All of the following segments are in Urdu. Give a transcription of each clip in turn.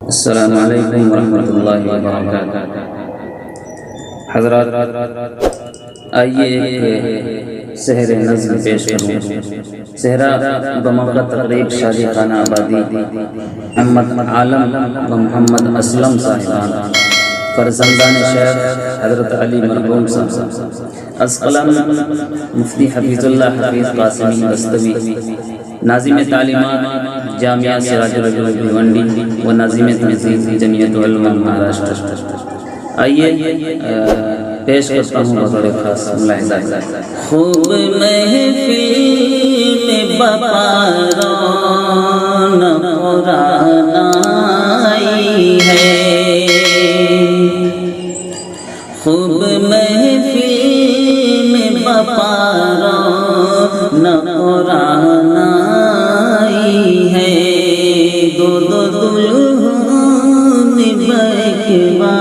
السلام علیکم ورحمۃ اللہ وبرکاتہ۔ حضرات، آئیے ایک سحر نظم پیش کروں۔ صحرا بموقع تقریب شادی خانہ آبادی محمد عالم و محمد اسلم صاحبان فرزندان شیخ حضرت علی مرحوم صاحب از قلم مفتی حفیظ اللہ حفیظ قاسمی بستوی، ناظم تعلیمات جامعہ سراج الاول بھیونڈی و ناظم تنظیم جمعیت علماء مہاراشٹر۔ آئیے پیش کرتا ہوں بطور خاص ملاحظہ۔ خوب محفل میں بپاران قرآن آئی ہے، خوب محفل میں بپاران قرآن آئی ہے، دو دو دلہن بیکبا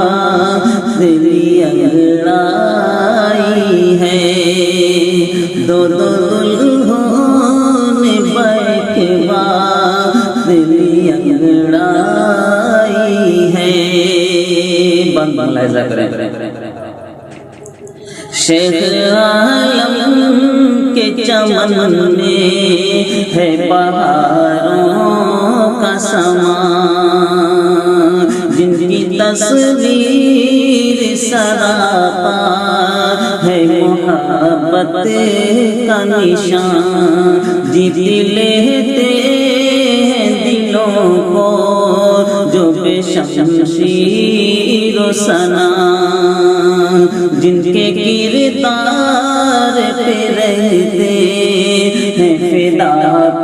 دلی انگڑائی ہے، دو دو دلہن بیکبا دلی انگڑائی ہے۔ بند ملاحظہ کریں۔ شیخ عالم کے چمن میں ہے بہاروں کا سما، جن کی تصویر سراپا ہے محبت کا نشان، جیت لیتے ہیں دلوں کو جو بے شمشیر و سنا، جن کے کردار پہ رہتے ہیں فدا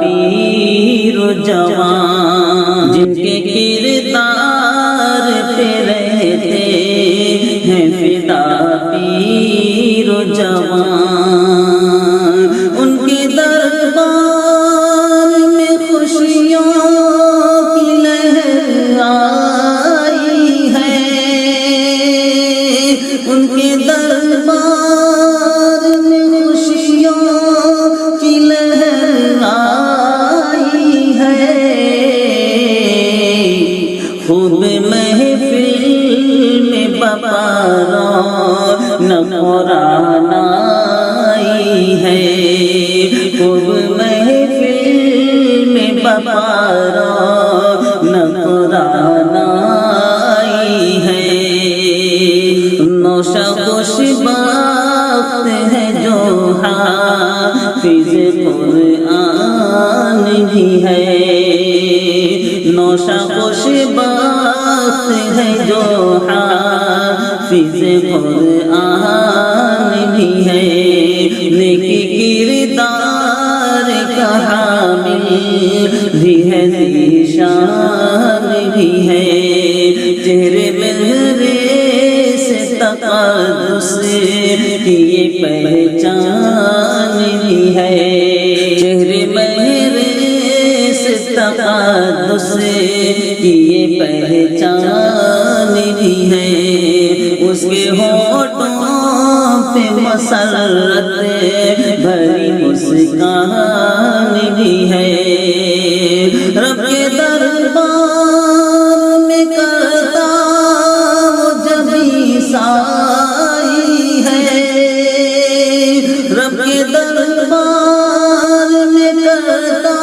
پیر و جوان، جن کے کردار پہ رہتے ہیں فدا پیر و جوان، ان کے دربار میں خوشیوں کی لہر آئی ہے، ان کے دربار میں خوشیوں کی لہر آئی ہے، خوب محفل میں بپاران قرآن آئی ہے، خوب محفل میں بپاران قرآن آئی ہے، نوشہ خوش بخت ہے جو حافظ قرآن بھی ہے، نوشہ خوش بخت ہے جو حافظ قرآن بھی ہے، نیکی کردار کا حامل بھی ہے، ذیشان بھی ہے، چہرے میں تقدس کی یہ پہچان بھی ہے، چہرے میرے سے تقدس کی یہ پہچان بھی ہے، اس کے ہونٹوں پہ مسرت بھری مسکان بھی ہے، رب کے دربار میں کرتا سائی ہے، رب کے دربار میں کرتا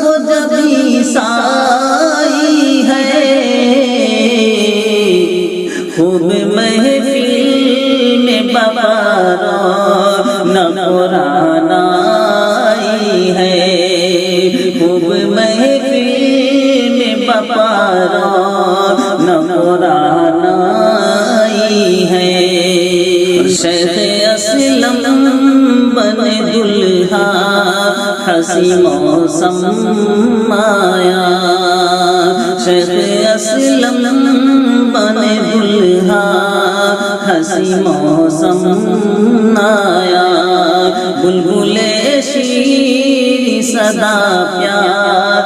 وہ جبھی سائی ہے، خوب محفل میں بپاران قرآن آئی ہے، خوب محفل میں بپاران قرآن ہے، شیخ اسلم بنے دلہا ہنسی موسم آیا، شیخ اسلم بنے دلہا ہنسی موسم آیا، بلبل شیریں صدا پیار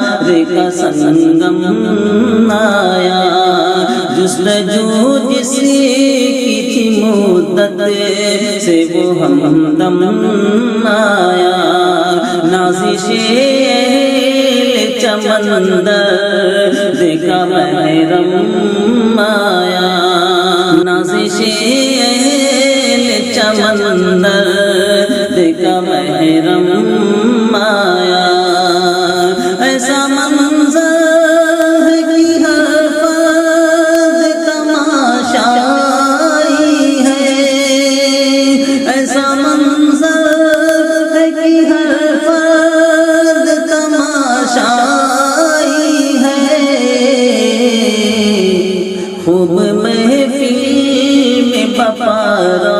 کا سنگم آیا، جستجو جس کی تھی مدت سے وہ ہمدم آیا، نازش چمندر دیکھا میں محرم آیا نازش اہل چمن درد کا محرم آیا ایسا منظر ہے کہ ہر فرد تماشائی ہے ایسا منظر ہے کہ ہر فرد تماشائی ہے خوب محفل میں بپارا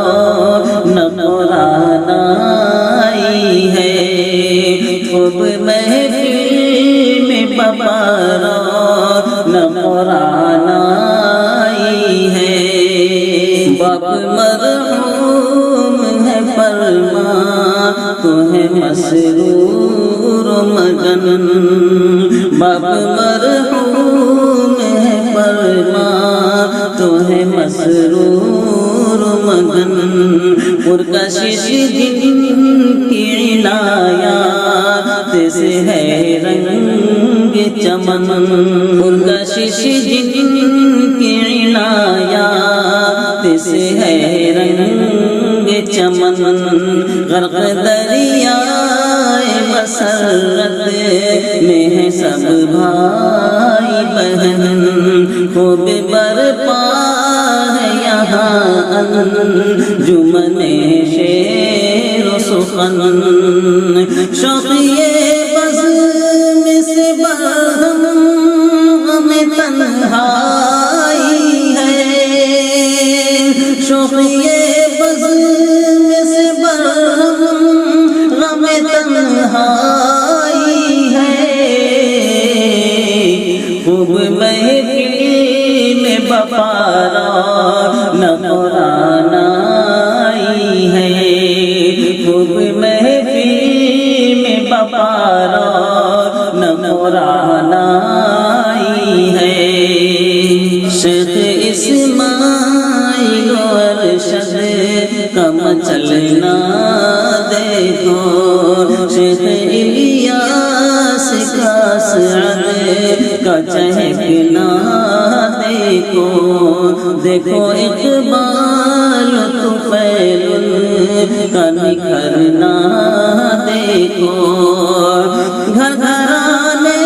نہ قرآن آئی ہے خوب محفل میں بپارا نہ قرآن آئی ہے باپ مرحوم ہے فرما تو ہے مسرور و مگن باپ مرحوم ہے فرما تو ہے مسرور و مگن پرکشش دن کی عنایات سے ہے رنگ چمن پرکشش دن کی عنایات سے ہے رنگ چمن غرق دریائے مسرت میں ہے سب بھائی بہن خوب برپا ہے یہاں انجمن شعر و سخن شوقیے بزم سے برہم غم تنہائی ہے شوقیے بزم سے برہم غم تنہائی ہے خوب محفل میں بپارا نہ قرآن آئی ہے خوب محفل میں بپارا نہ قرآن آئی ہے شیخ اسماعیل و ارشد کا مچلنا دیکھو شیخ الیاس کا سعد کا چہکنا دیکھو دیکھو اقبال طفیل کا نکھرنا دیکھو گھر گھرانے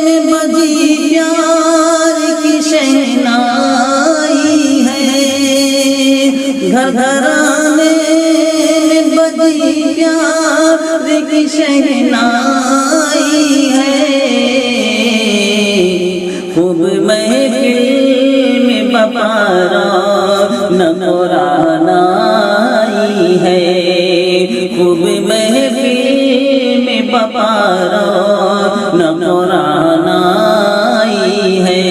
میں بجی پیار کی شہنائی ہے گھر گھرانے میں بجی پیار کی شہنائی ہے خوب محفل میں بپارا نہ قرآن آئی ہے خوب محفل میں بپارا نہ قرآن آئی ہے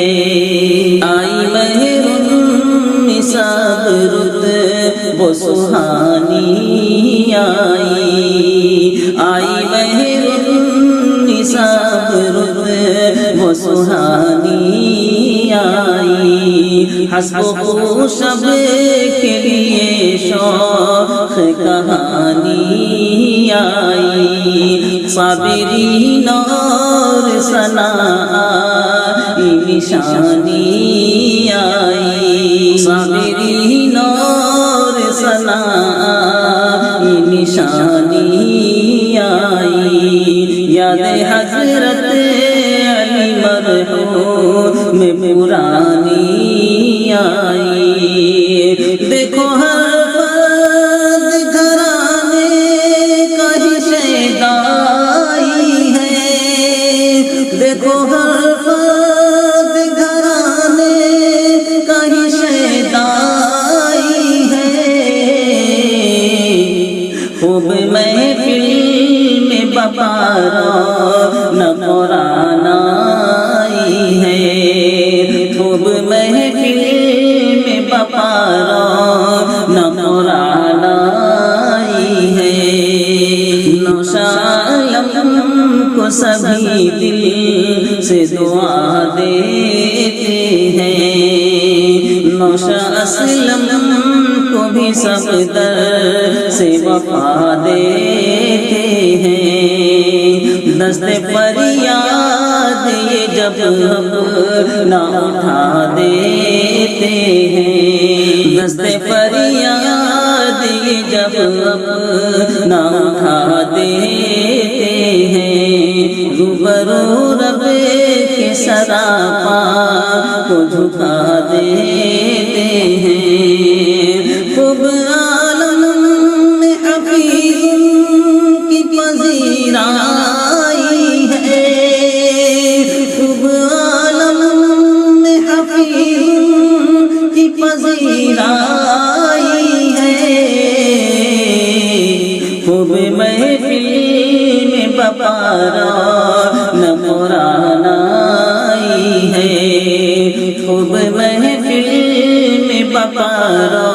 آئی مہر نصاب رت وہ سہانی آئی مہر نصاب رت وہ سہانی آئی حسب خوشب کے لیے شوق کہانی آئی صابرین اور ثناء نشانی آئی صابرین اور ثناء نشانی آئی یاد حضرت علی مرحوم میں پرانی آئی دیکھو ہر فرد گھرانے کا ہی شیدائی ہے دیکھو ہر فرد گھرانے کا ہی شیدائی ہے خوب محفل میں بپارا نہ قرآن آئی ہے خوب محفل میں بپارا نہ قرآن آئی ہے نوشالم کو سبھی دل سے دعا دیتے ہیں نوشا اسلم کو بھی سب در سے وفا دیتے ہیں دست فریاد یہ جب اپنا اٹھا دیتے ہیں، دست فریاد یہ جب اپنا اٹھا دیتے ہیں، روبرو رب کے سراپا کو جھکا دیتے ہیں۔ خوب عالم میں حفیظ کی پذیرائی ہے، خوب عالم میں حفیظ کی پذیرائی ہے، خوب محفل میں بپارا نہ قرآن آئی ہے، خوب محفل میں بپارا